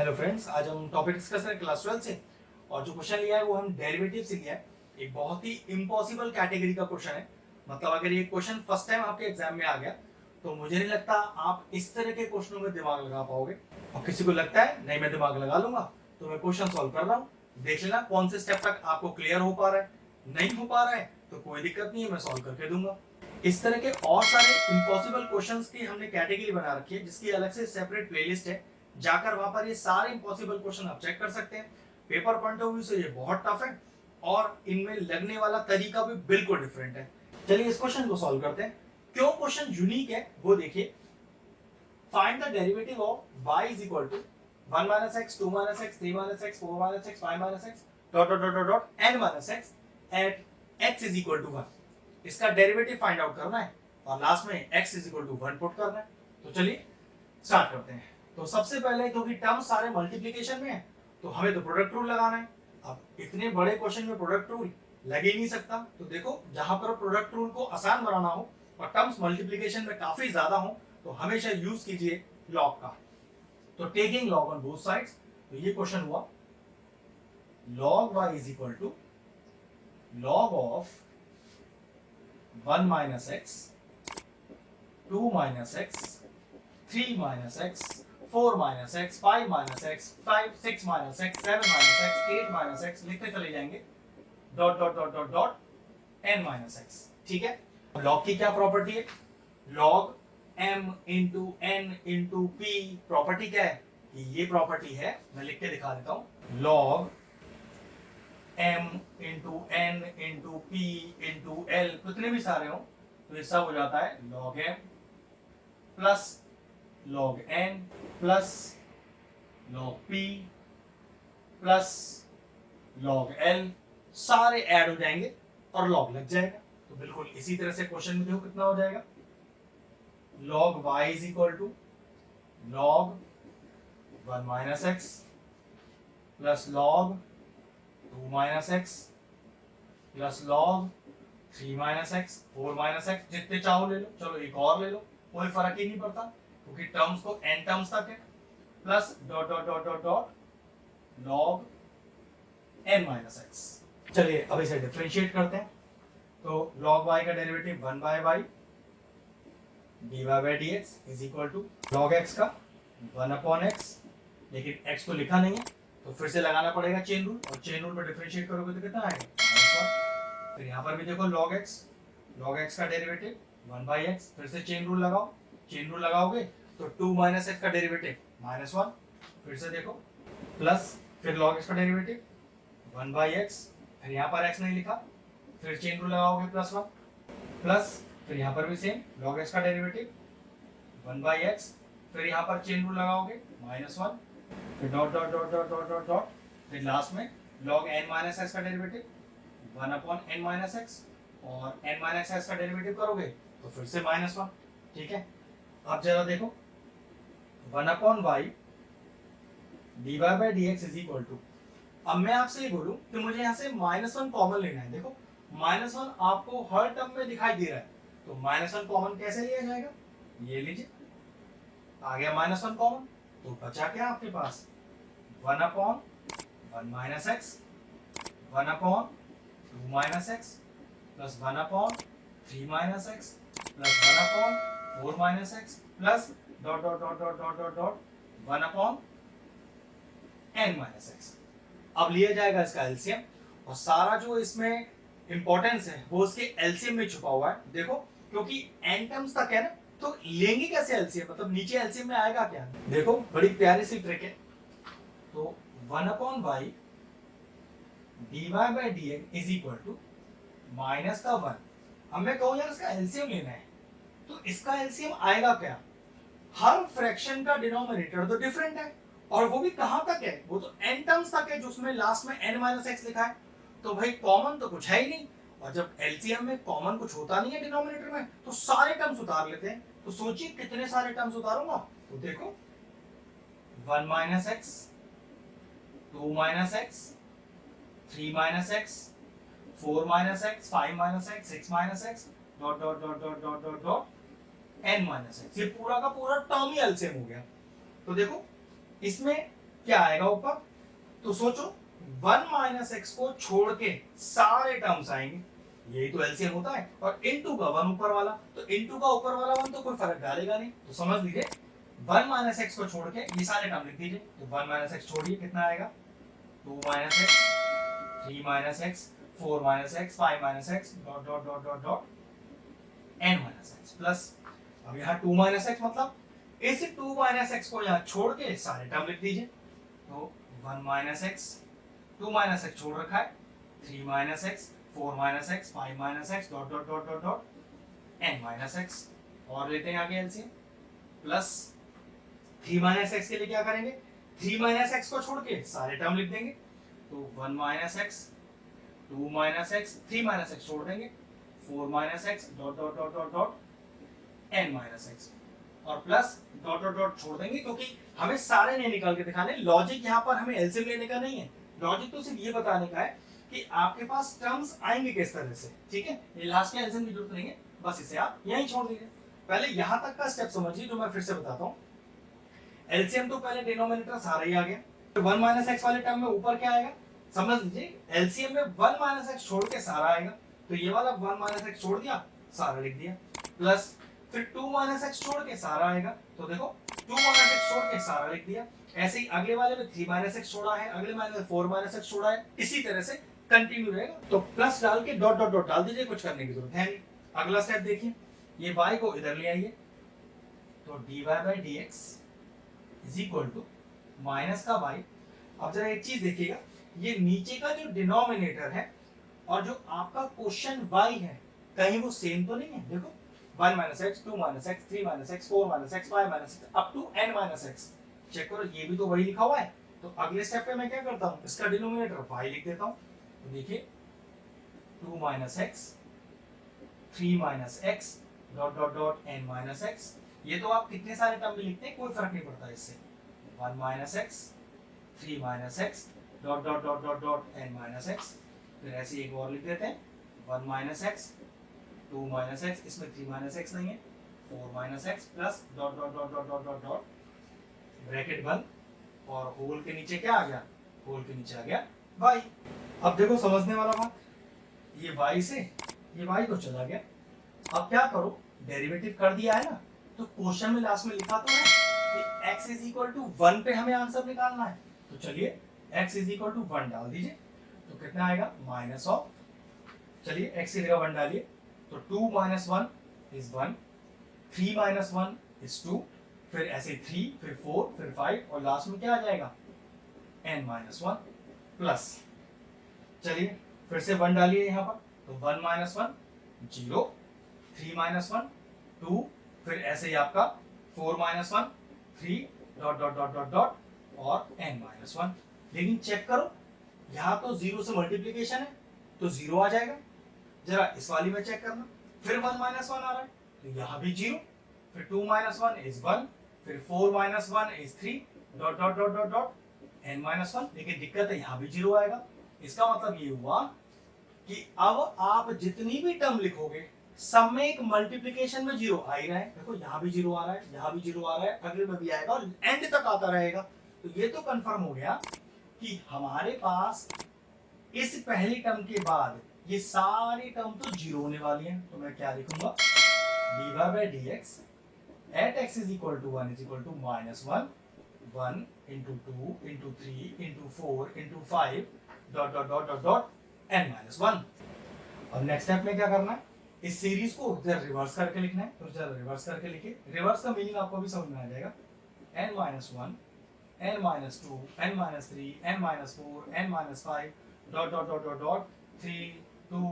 Hello friends, आज हम topic discuss करें क्लास 12 से। और जो क्वेश्चन लिया है वो हम डेरिवेटिव से लिया है। एक बहुत ही इम्पॉसिबल कैटेगरी का क्वेश्चन है। मतलब अगर ये क्वेश्चन फर्स्ट टाइम आपके एग्जाम में आ गया तो मुझे नहीं लगता आप इस तरह के क्वेश्चनों में दिमाग लगा पाओगे। और किसी को लगता है नहीं मैं दिमाग लगा लूंगा तो मैं क्वेश्चन सॉल्व कर रहा हूँ, देख लेना कौन से स्टेप तक आपको क्लियर हो पा रहा है। नहीं हो पा रहा है तो कोई दिक्कत नहीं है, मैं सॉल्व करके दूंगा। इस तरह के और सारे इम्पॉसिबल क्वेश्चंस की हमने कैटेगरी बना रखी है जिसकी अलग से सेपरेट प्लेलिस्ट है। जाकर वहां पर ये सारे इम्पॉसिबल क्वेश्चन आप चेक कर सकते हैं। पेपर पॉइंट ऑफ व्यू से ये बहुत टफ है और इनमें लगने वाला तरीका भी बिल्कुल डिफरेंट है। चलिए इस क्वेश्चन को सॉल्व करते हैं। क्यों क्वेश्चन यूनिक है वो देखिए। Find the derivative of y is equal to 1 minus x, 2 minus x, 3 minus x, 4 minus x, 5 minus x dot dot dot dot n minus x at x is equal to 1। इसका derivative find out करना है और last में x is equal to 1 put करना है। तो चलिए start करते हैं। तो सबसे पहले क्योंकि टर्म सारे मल्टीप्लिकेशन में है तो हमें तो प्रोडक्ट रूल लगाना है। अब इतने बड़े क्वेश्चन में प्रोडक्ट रूल लग ही नहीं सकता। तो देखो जहां पर प्रोडक्ट रूल को आसान बनाना हो और टर्म्स मल्टीप्लिकेशन में काफी ज्यादा हो तो हमेशा यूज कीजिए लॉग का। तो taking log on both sides, तो ये क्वेश्चन हुआ log y is equal to log of 1 minus x, 2 minus x, 3 minus x, 4 minus x, 5 minus x, 6 minus x, 7 minus x, 8 minus x लिखते चले जाएंगे dot dot dot dot dot n minus x. ठीक है, log की क्या property है? log m into n into p property क्या है? ये प्रॉपर्टी है, मैं लिख के दिखा देता हूं। log m into n into p into l कितने भी सारे हो तो ये सब हो जाता है log m plus log n plus log p plus log l, सारे ऐड हो जाएंगे और log लग जाएगा। तो बिल्कुल इसी तरह से क्वेश्चन में देखो कितना हो जाएगा। log y is equal to log 1 minus x plus log 2 minus x plus log 3 minus x, 4 minus x, जितने चाहो ले लो। चलो एक और ले लो, कोई फर्क ही नहीं पड़ता क्योंकि टर्म्स तो n टर्म्स तक है। Plus dot dot dot dot dot log n minus x. चलिए अब इसे डिफरेंशिएट करते हैं। तो log y का derivative 1 by y dy by dx is equal to log x का 1 अपॉन x, लेकिन x तो लिखा नहीं है तो फिर से लगाना पड़ेगा चेन रूल, और चेन रूल में डिफरेंशिएट करोगे तो कितना आएगा -1। फिर यहाँ पर भी देखो log x का डेरिवेटिव 1 बाय x, फिर से चेन रूल लगाओ। चेन रूल लगाओगे तो 2 माइनस x का डेरिवेटिव -1, फिर से देखो प्लस, फिर log x का डेरिवेटिव 1 बाय x, फिर यहाँ पर x नहीं लिखा, फिर चेन रूल लगाओगे +1 प्लस, फिर यहाँ पर भी सेम log x का डेरिवेटिव 1 बाय x, फिर यहाँ पर चेन रूल लगाओगे -1, फिर dot dot dot dot dot dot dot, फिर लास्ट में log n माइनस x का derivative 1 upon n minus x, और n माइनस x का डेरिवेटिव करोगे तो फिर से -1। ठीक है, अब जरा देखो 1 upon y dy by dx is equal to, अब मैं आपसे ये बोलूं कि मुझे यहाँ से -1 कॉमन लेना है। देखो -1 आपको हर टर्म में दिखाई दे रहा है तो -1 कॉमन कैसे लिया जाएगा? ये लीजिए, आ गया -1 कॉमन, तो बचा क्या आपके पास 1 upon 1 minus x, 1 upon 2 minus x plus 1 upon 3 minus x plus 1 upon 4 minus x plus dot dot dot dot dot dot dot 1 upon n minus x. अब लिया जाएगा इसका एलसीएम और सारा जो इसमें इंपॉर्टेंस है वो उसके एलसीएम में छुपा हुआ है। देखो क्योंकि n टर्म्स तक है ना तो लेंगे कैसे एलसीएम, मतलब नीचे एलसीएम में आएगा क्या? देखो बड़ी प्यारी सी ट्रिक है। तो 1 upon y dy by dx is equal to minus का 1। अब मैं कहूं यार इसका एलसीएम लेना है तो इसका एलसीएम आएगा क्या? हर फ्रैक्शन का डिनोमिनेटर तो डिफरेंट है और वो भी कहां तक है? वो तो n टर्म्स तक है जो उसमें लास्ट में n माइनस एक्स लिखा है। तो भाई कॉमन तो कुछ है ही नहीं, और जब एलसीएम में कॉमन कुछ होता नहीं है डिनोमिनेटर में तो सारे टर्म्स उतार लेते हैं। तो सोचिए कितने सारे टर्म्स उतारूंगा। तो देखो 1 minus x, 2 minus x, 3 minus x, 4 minus x, 5 minus x, 6 minus x dot dot dot dot dot dot dot n minus x. ये पूरा का पूरा टर्म ही एलसीएम हो गया। तो देखो इसमें क्या आएगा ऊपर, तो सोचो 1 माइनस एक्स को छोड़ के सारे टर्म्स आएंगे, यही तो एलसीएम होता है, और इनटू का 1 ऊपर वाला, तो इनटू का ऊपर वाला 1 तो कोई फर्क डालेगा नहीं, तो समझ लीजिए 1 माइनस एक्स को छोड़ के ये सारे टर्म लिख दीजिए, तो 1 माइनस एक्स छोड़िए कितना आएगा, 2 minus x, 3 minus x, 4 minus x, 5 minus x, dot dot dot dot dot n minus x plus, अब यहाँ 2 माइनस एक्स मतलब इस 2 माइनस एक्स को यहाँ छोड़ के सारे टर्म लिख दीजिए, तो 1 माइनस एक्स, 2 माइनस एक्स छोड़ रखा है, 3 minus x, 4 minus x, 5 minus x, dot dot dot dot dot n minus x, और लेते हैं आगे एलसीएम, प्लस 3 माइनस एक्स के लिए क्या करेंगे, 3 माइनस एक्स को छोड़ के सारे टर्म लिख देंगे, तो 1 minus x, 2 minus x, 3 minus x छोड़ देंगे, 4 minus x, dot dot dot dot dot n minus x, और प्लस डॉट डॉट डॉट छोड़ देंगे, क्योंकि हमें सारे नहीं निकाल के दिखाने, लॉजिक यहाँ पर हमें एलसीएम लेने का नहीं है, लॉजिक तो सिर्फ ये बताने का है कि आपके पास टर्म्स आएंगे किस तरह से, ठीक है, ये लास्ट के एलसीएम की जरूरत नहीं है, बस इसे आप यहीं छोड़ दीजिए। पहले यहाँ तक का स्टेप समझिए जो मैं फिर से बताता हूँ। एलसीएम तो पहले डिनोमिनेटर सारा ही आ गया, तो 1 माइनस एक्स वाले टर्म में ऊपर क्या आएगा, समझ लीजिए एलसीएम में 1 माइनस एक्स छोड़ के सारा आएगा, तो ये वाला 1 माइनस एक्स छोड़ दिया, सारा लिख दिया, प्लस फिर 2 माइनस एक्स छोड़ के सारा आएगा, तो देखो 2 माइनस एक्स छोड़ के सारा लिख दिया, ऐसे ही अगले वाले में 3 माइनस एक्स छोड़ा है, अगले वाले में 4 माइनस एक्स छोड़ा है, इसी तरह से कंटिन्यू रहेगा, तो प्लस डाल के डॉट डॉट डॉट डाल दीजिए, कुछ करने की जरूरत है नहीं। अगला स्टेप देखिए, ये y को इधर ले आइए, तो dy by D X is equal to minus का y, अब जरा एक चीज देखिएगा, ये नीचे का जो डिनोमिनेटर है और जो आपका क्वेश्चन y है कहीं वो सेम तो नहीं है, देखो 1 minus x, 2 minus x, 3 minus x, 4 minus x, 5 minus x, up to n minus x, check करो ये भी तो वही लिखा हुआ है, तो अगले स्टेप पे मैं क्या करता हूँ, इसका डिनोमिनेटर y लिख देता हूँ, तो देखिए 2 minus x, 3 minus x, dot dot dot n minus x, ये तो आप कितने सारे टर्म में लिखते हैं कोई फर्क नहीं पड़ता इससे, 1 minus x, 3 minus x, dot dot dot dot dot n minus x, फिर ऐसे एक और लिख देते हैं 1 माइनस एक्स, 2 माइनस एक्स, इसमें 3 माइनस एक्स नहीं है, 4 minus x plus dot dot dot dot dot dot dot bracket बंद, और होल के नीचे क्या आ गया, होल के नीचे आ गया y। अब देखो समझने वाला बात, ये y से ये y तो चला गया, अब क्या करो, डेरिवेटिव कर दिया है ना, तो क्वेश्चन में लास्ट में लिखा तो है कि x इज इक्वल टू 1 पे हमें आंसर निकालना है, तो चलिए x इज इक्वल टू 1 डाल दीजिए, तो कितना आएगा माइनस ऑफ, चलिए x की जगह 1 डालिए, तो 2 माइनस 1 इज 1, 3 माइनस 1 इज 2, फिर ऐसे 3, फिर 4, फिर 5, और लास्ट में क्या आ जाएगा n माइनस 1 प्लस, चलिए फिर से 1 डालिए यहाँ पर, तो 1 माइनस 1 0, 3 माइनस 1 2, फिर ऐसे ही आपका 4 minus 1 3, dot dot dot dot dot, और n माइनस 1, लेकिन चेक करो यहाँ तो 0 से मल्टीप्लीकेशन है तो 0 आ जाएगा, जरा इस वाली में चेक करना, फिर 1 माइनस 1 आ रहा है तो यहाँ भी 0, फिर 2 माइनस 1 इज 1, फिर 4 minus 1 is 3, dot dot dot dot dot n minus 1, लेकिन दिक्कत है यहाँ भी 0 आएगा, इसका मतलब ये हुआ कि अब आप जितनी भी टर्म लिखोगे सब में एक मल्टीप्लिकेशन में 0 आ ही रहा है, देखो यहाँ भी 0 आ रहा है, यहाँ भी 0 आ रहा है, अगले में भी आएगा और एंड तक आता रहेगा, तो ये तो कंफर्म हो गया कि हमारे पास इस पहली टर्म के बाद ये सारी टर्म तो 0 होने वाली हैं, तो मैं क्या लिखूंगा dy by dx at x is equal to 1 is equal to minus 1 into 2 into 3 into 4 into 5 dot dot dot dot dot n minus 1। अब नेक्स्ट स्टेप में क्या करना है, इस सीरीज को जरा रिवर्स करके लिखना है, तो जरा रिवर्स करके लिखिए, रिवर्स का मीनिंग आपको भी समझ में आ जाएगा, n minus 1 n minus 2 n minus 3 n minus 4 n minus 5 dot dot dot dot dot 3 2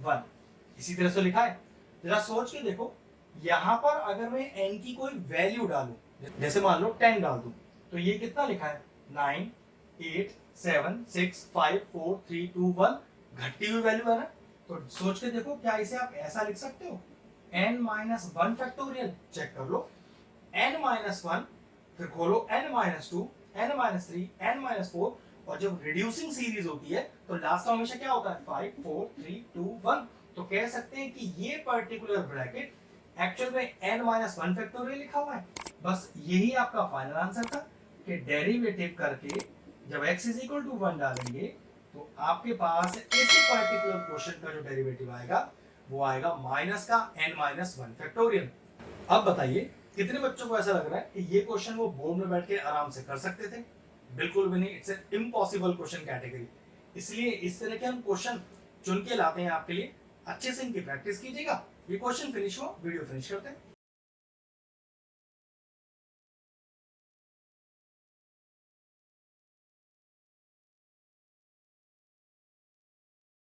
1, इसी तरह से लिखा है। जरा सोच के देखो, यहाँ पर अगर मैं n की कोई वैल्यू डालूं, जैसे मान लो 10 डाल दूं, तो ये कितना लिखा है 9 8 7 6 5 4 3 2 1, घटती हुई वैल्यू है ना, तो सोच के देखो क्या इसे आप ऐसा लिख सकते हो n माइनस 1 फैक्टोरियल, चेक कर लो n माइनस 1, फिर खोलो n minus 2 n minus 3 n minus 4, और जब रिड्यूसिंग सीरीज होती है तो लास्ट में हमेशा क्या होता है 5 4 3 2 1, तो कह सकते हैं कि ये पर्टिकुलर ब्रैकेट एक्चुअल में n माइनस 1 फैक्टोरियल लिखा हुआ है, बस यही आपका फाइनल आंसर था कि के डेरिवेटिव करके जब x इज इक्वल टू 1 डालेंगे तो आपके पास इस पर्टिकुलर क्वेश्चन का जो डेरिवेटिव आएगा वो आएगा माइनस का n-1 फैक्टोरियल। अब बताइए कितने बच्चों को ऐसा लग रहा है कि ये क्वेश्चन वो बोर्ड में बैठ के आराम से कर सकते थे? बिल्कुल भी नहीं, it's an impossible question category. इसलिए इस तरह के हम क्वेश्चन चुन के लाते हैं आपके लिए, अच्छे से इनकी प्रैक्टिस कीजिएगा। ये क्वेश्चन फिनिश हुआ, वीडियो फिनिश करते हैं।